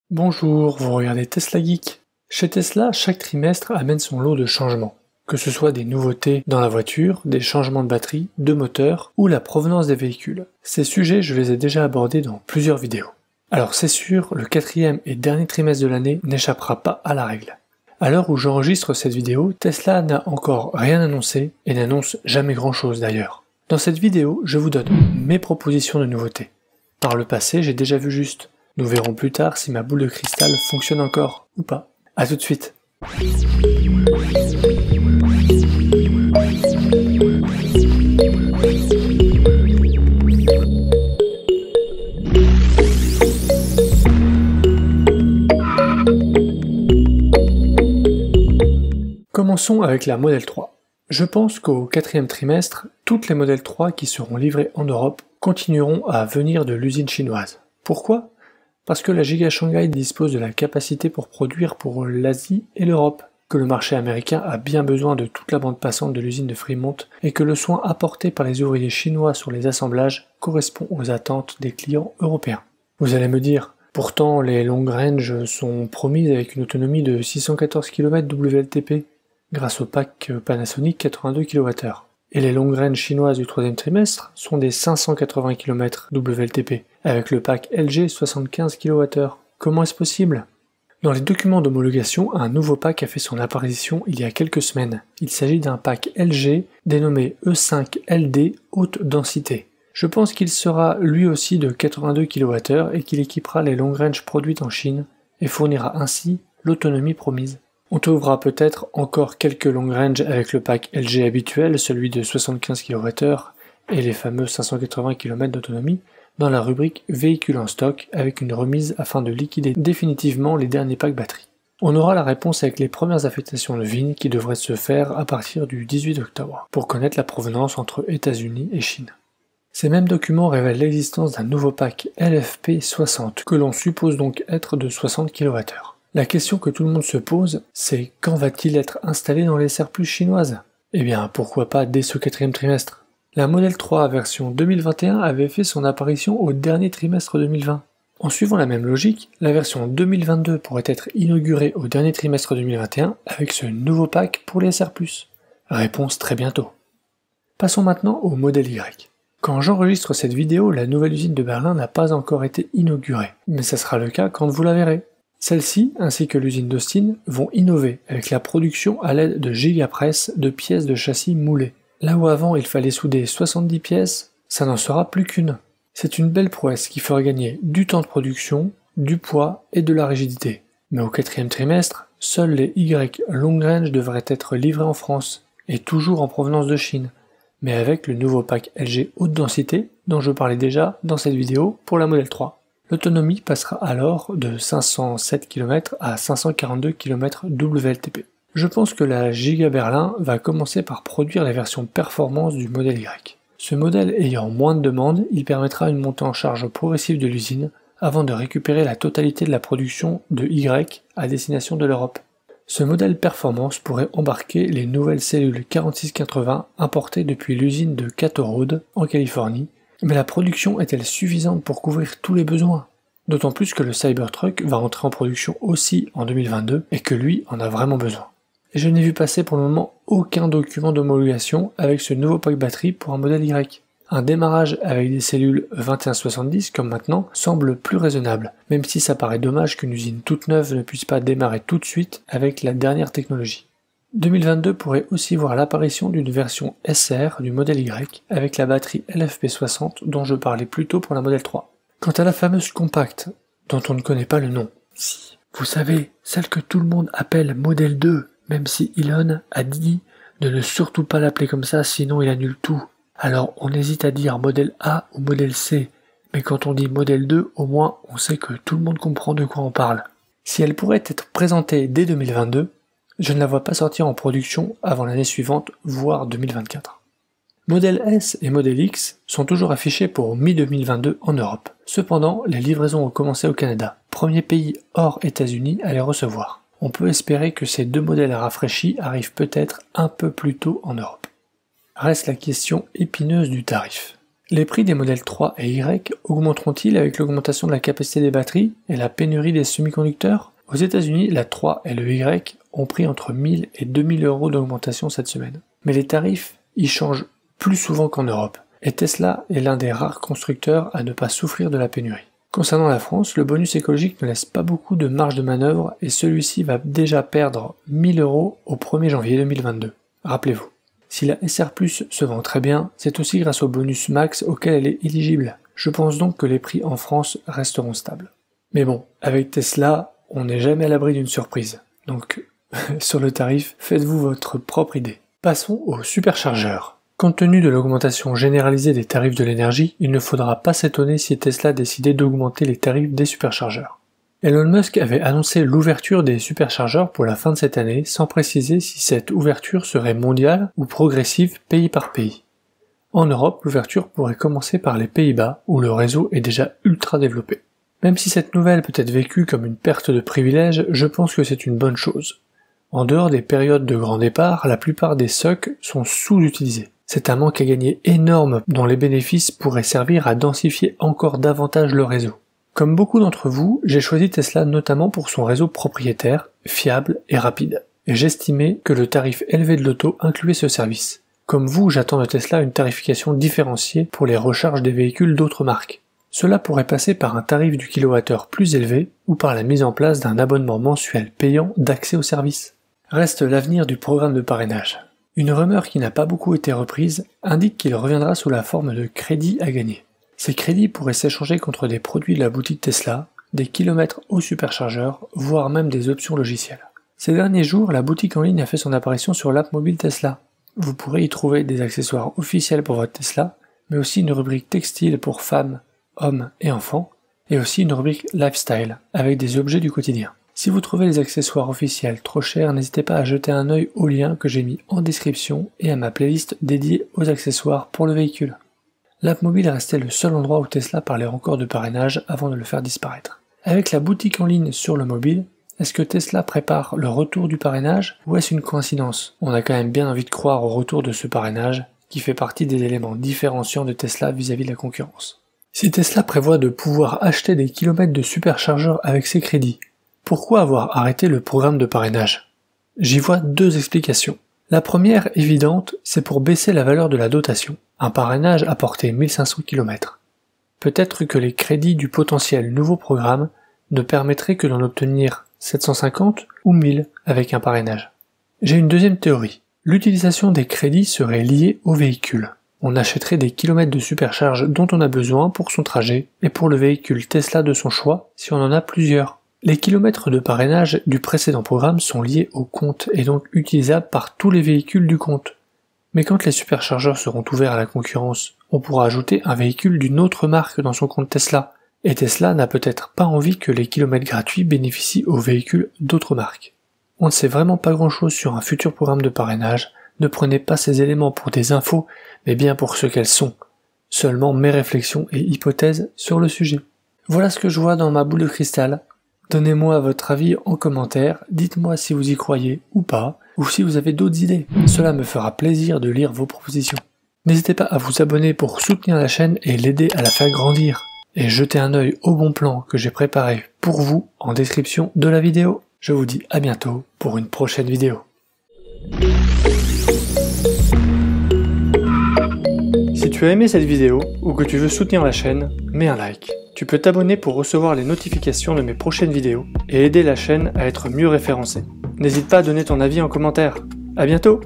Bonjour, vous regardez Tesla Geek. Chez Tesla, chaque trimestre amène son lot de changements. Que ce soit des nouveautés dans la voiture, des changements de batterie, de moteur ou la provenance des véhicules. Ces sujets, je les ai déjà abordés dans plusieurs vidéos. Alors c'est sûr, le quatrième et dernier trimestre de l'année n'échappera pas à la règle. À l'heure où j'enregistre cette vidéo, Tesla n'a encore rien annoncé et n'annonce jamais grand chose d'ailleurs. Dans cette vidéo, je vous donne mes propositions de nouveautés. Par le passé, j'ai déjà vu juste. Nous verrons plus tard si ma boule de cristal fonctionne encore ou pas. A tout de suite. Commençons avec la Model 3. Je pense qu'au quatrième trimestre, toutes les Model 3 qui seront livrées en Europe continueront à venir de l'usine chinoise. Pourquoi ? Parce que la Giga Shanghai dispose de la capacité pour produire pour l'Asie et l'Europe, que le marché américain a bien besoin de toute la bande passante de l'usine de Fremont et que le soin apporté par les ouvriers chinois sur les assemblages correspond aux attentes des clients européens. Vous allez me dire, pourtant les long range sont promises avec une autonomie de 614 km WLTP grâce au pack Panasonic 82 kWh. Et les long range chinoises du troisième trimestre sont des 580 km WLTP, avec le pack LG 75 kWh. Comment est-ce possible ? Dans les documents d'homologation, un nouveau pack a fait son apparition il y a quelques semaines. Il s'agit d'un pack LG dénommé E5LD haute densité. Je pense qu'il sera lui aussi de 82 kWh et qu'il équipera les long range produites en Chine et fournira ainsi l'autonomie promise. On trouvera peut-être encore quelques long range avec le pack LG habituel, celui de 75 kWh et les fameux 580 km d'autonomie, dans la rubrique véhicules en stock avec une remise afin de liquider définitivement les derniers packs batterie. On aura la réponse avec les premières affectations de VIN qui devraient se faire à partir du 18 octobre pour connaître la provenance entre États-Unis et Chine. Ces mêmes documents révèlent l'existence d'un nouveau pack LFP60 que l'on suppose donc être de 60 kWh. La question que tout le monde se pose, c'est quand va-t-il être installé dans les serres plus chinoises ? Eh bien, pourquoi pas dès ce quatrième trimestre ? La Model 3 version 2021 avait fait son apparition au dernier trimestre 2020. En suivant la même logique, la version 2022 pourrait être inaugurée au dernier trimestre 2021 avec ce nouveau pack pour les SR+. Réponse très bientôt. Passons maintenant au Model Y. Quand j'enregistre cette vidéo, la nouvelle usine de Berlin n'a pas encore été inaugurée, mais ça sera le cas quand vous la verrez. Celle-ci, ainsi que l'usine d'Austin, vont innover avec la production à l'aide de gigapress de pièces de châssis moulées. Là où avant il fallait souder 70 pièces, ça n'en sera plus qu'une. C'est une belle prouesse qui fera gagner du temps de production, du poids et de la rigidité. Mais au quatrième trimestre, seuls les Y long range devraient être livrés en France, et toujours en provenance de Chine, mais avec le nouveau pack LG haute densité dont je parlais déjà dans cette vidéo pour la Model 3. L'autonomie passera alors de 507 km à 542 km WLTP. Je pense que la Giga Berlin va commencer par produire la version performance du modèle Y. Ce modèle ayant moins de demandes, il permettra une montée en charge progressive de l'usine avant de récupérer la totalité de la production de Y à destination de l'Europe. Ce modèle performance pourrait embarquer les nouvelles cellules 4680 importées depuis l'usine de Cato Road en Californie. Mais la production est-elle suffisante pour couvrir tous les besoins ? D'autant plus que le Cybertruck va entrer en production aussi en 2022 et que lui en a vraiment besoin. Et je n'ai vu passer pour le moment aucun document d'homologation avec ce nouveau pack batterie pour un modèle Y. Un démarrage avec des cellules 2170 comme maintenant semble plus raisonnable, même si ça paraît dommage qu'une usine toute neuve ne puisse pas démarrer tout de suite avec la dernière technologie. 2022 pourrait aussi voir l'apparition d'une version SR du modèle Y avec la batterie LFP60 dont je parlais plus tôt pour la Model 3. Quant à la fameuse compacte, dont on ne connaît pas le nom, si, vous savez, celle que tout le monde appelle Model 2, même si Elon a dit de ne surtout pas l'appeler comme ça sinon il annule tout. Alors on hésite à dire Model A ou Model C, mais quand on dit Model 2, au moins on sait que tout le monde comprend de quoi on parle. Si elle pourrait être présentée dès 2022, je ne la vois pas sortir en production avant l'année suivante, voire 2024. Model S et Model X sont toujours affichés pour mi-2022 en Europe. Cependant, les livraisons ont commencé au Canada, premier pays hors États-Unis à les recevoir. On peut espérer que ces deux modèles rafraîchis arrivent peut-être un peu plus tôt en Europe. Reste la question épineuse du tarif. Les prix des modèles 3 et Y augmenteront-ils avec l'augmentation de la capacité des batteries et la pénurie des semi-conducteurs? Aux États-Unis, la 3 et le Y ont pris entre 1000 et 2000 euros d'augmentation cette semaine. Mais les tarifs y changent plus souvent qu'en Europe, et Tesla est l'un des rares constructeurs à ne pas souffrir de la pénurie. Concernant la France, le bonus écologique ne laisse pas beaucoup de marge de manœuvre et celui-ci va déjà perdre 1000 euros au 1er janvier 2022. Rappelez-vous. Si la SR+ se vend très bien, c'est aussi grâce au bonus max auquel elle est éligible. Je pense donc que les prix en France resteront stables. Mais bon, avec Tesla, on n'est jamais à l'abri d'une surprise. Donc, sur le tarif, faites-vous votre propre idée. Passons aux superchargeurs. Compte tenu de l'augmentation généralisée des tarifs de l'énergie, il ne faudra pas s'étonner si Tesla décidait d'augmenter les tarifs des superchargeurs. Elon Musk avait annoncé l'ouverture des superchargeurs pour la fin de cette année, sans préciser si cette ouverture serait mondiale ou progressive pays par pays. En Europe, l'ouverture pourrait commencer par les Pays-Bas, où le réseau est déjà ultra développé. Même si cette nouvelle peut être vécue comme une perte de privilèges, je pense que c'est une bonne chose. En dehors des périodes de grand départ, la plupart des SOC sont sous-utilisés. C'est un manque à gagner énorme dont les bénéfices pourraient servir à densifier encore davantage le réseau. Comme beaucoup d'entre vous, j'ai choisi Tesla notamment pour son réseau propriétaire, fiable et rapide. Et j'estimais que le tarif élevé de l'auto incluait ce service. Comme vous, j'attends de Tesla une tarification différenciée pour les recharges des véhicules d'autres marques. Cela pourrait passer par un tarif du kilowattheure plus élevé ou par la mise en place d'un abonnement mensuel payant d'accès au service. Reste l'avenir du programme de parrainage. Une rumeur qui n'a pas beaucoup été reprise indique qu'il reviendra sous la forme de crédits à gagner. Ces crédits pourraient s'échanger contre des produits de la boutique Tesla, des kilomètres au superchargeur, voire même des options logicielles. Ces derniers jours, la boutique en ligne a fait son apparition sur l'app mobile Tesla. Vous pourrez y trouver des accessoires officiels pour votre Tesla, mais aussi une rubrique textile pour femmes, hommes et enfants, et aussi une rubrique lifestyle, avec des objets du quotidien. Si vous trouvez les accessoires officiels trop chers, n'hésitez pas à jeter un œil au lien que j'ai mis en description et à ma playlist dédiée aux accessoires pour le véhicule. L'app mobile est resté le seul endroit où Tesla parlait encore de parrainage avant de le faire disparaître. Avec la boutique en ligne sur le mobile, est-ce que Tesla prépare le retour du parrainage ou est-ce une coïncidence? On a quand même bien envie de croire au retour de ce parrainage qui fait partie des éléments différenciants de Tesla vis-à-vis de la concurrence. Si Tesla prévoit de pouvoir acheter des kilomètres de superchargeurs avec ses crédits, pourquoi avoir arrêté le programme de parrainage? J'y vois deux explications. La première, évidente, c'est pour baisser la valeur de la dotation. Un parrainage a porté 1500 km. Peut-être que les crédits du potentiel nouveau programme ne permettraient que d'en obtenir 750 ou 1000 avec un parrainage. J'ai une deuxième théorie. L'utilisation des crédits serait liée au véhicule. On achèterait des kilomètres de supercharge dont on a besoin pour son trajet et pour le véhicule Tesla de son choix si on en a plusieurs. Les kilomètres de parrainage du précédent programme sont liés au compte et donc utilisables par tous les véhicules du compte. Mais quand les superchargeurs seront ouverts à la concurrence, on pourra ajouter un véhicule d'une autre marque dans son compte Tesla. Et Tesla n'a peut-être pas envie que les kilomètres gratuits bénéficient aux véhicules d'autres marques. On ne sait vraiment pas grand-chose sur un futur programme de parrainage, ne prenez pas ces éléments pour des infos, mais bien pour ce qu'elles sont. Seulement mes réflexions et hypothèses sur le sujet. Voilà ce que je vois dans ma boule de cristal. Donnez-moi votre avis en commentaire, dites-moi si vous y croyez ou pas, ou si vous avez d'autres idées. Cela me fera plaisir de lire vos propositions. N'hésitez pas à vous abonner pour soutenir la chaîne et l'aider à la faire grandir. Et jetez un œil au bon plan que j'ai préparé pour vous en description de la vidéo. Je vous dis à bientôt pour une prochaine vidéo. Si tu as aimé cette vidéo ou que tu veux soutenir la chaîne, mets un like. Tu peux t'abonner pour recevoir les notifications de mes prochaines vidéos et aider la chaîne à être mieux référencée. N'hésite pas à donner ton avis en commentaire. À bientôt!